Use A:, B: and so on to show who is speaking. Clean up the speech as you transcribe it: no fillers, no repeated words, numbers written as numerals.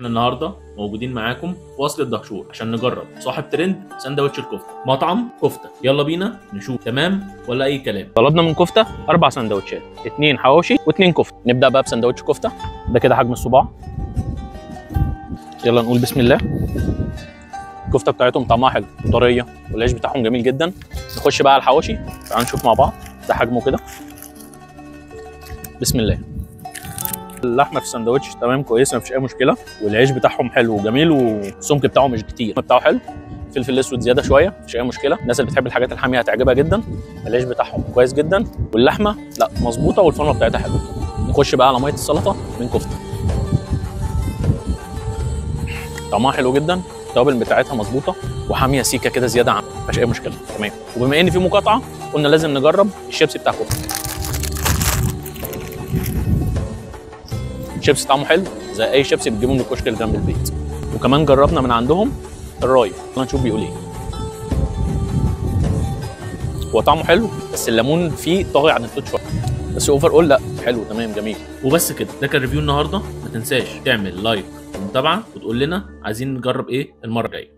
A: احنا النهارده موجودين معاكم في وصل الدهشور عشان نجرب صاحب ترند سندوتش الكفته، مطعم كفته. يلا بينا نشوف تمام ولا اي كلام.
B: طلبنا من كفته 4 سندوتشات، 2 حواوشي و2 كفته. نبدا بقى بسندوتش كفته، ده كده حجم الصباع. يلا نقول بسم الله. الكفته بتاعتهم طعمها حلو وطريه والعيش بتاعهم جميل جدا. نخش بقى على الحواوشي، تعالوا نشوف مع بعض. ده حجمه كده، بسم الله. اللحمه في السندوتش تمام كويسه، مفيش اي مشكله، والعيش بتاعهم حلو وجميل والسمك بتاعه مش كتير، بتاعه حلو. فلفل اسود زياده شويه، مفيش اي مشكله. الناس اللي بتحب الحاجات الحاميه هتعجبها جدا. العيش بتاعهم كويس جدا، واللحمه لا مظبوطه، والفرمه بتاعتها حلوه. نخش بقى على ميه السلطه من كفته، طعمها حلو جدا، التوابل بتاعتها مظبوطه وحاميه سيكه كده زياده عن مفيش اي مشكله تمام. وبما ان في مقاطعه قلنا لازم نجرب الشيبسي بتاع كفته. الشيبسي طعمه حلو زي اي شيبسي بتجيبه من الكشك اللي جنب البيت. وكمان جربنا من عندهم الراي، يلا نشوف بيقول ايه. هو طعمه حلو بس الليمون فيه طاغي عن التوت شويه، بس اوفر اول لا حلو تمام جميل.
A: وبس كده، ده كان ريفيو النهارده. ما تنساش تعمل لايك ومتابعه وتقول لنا عايزين نجرب ايه المره الجايه.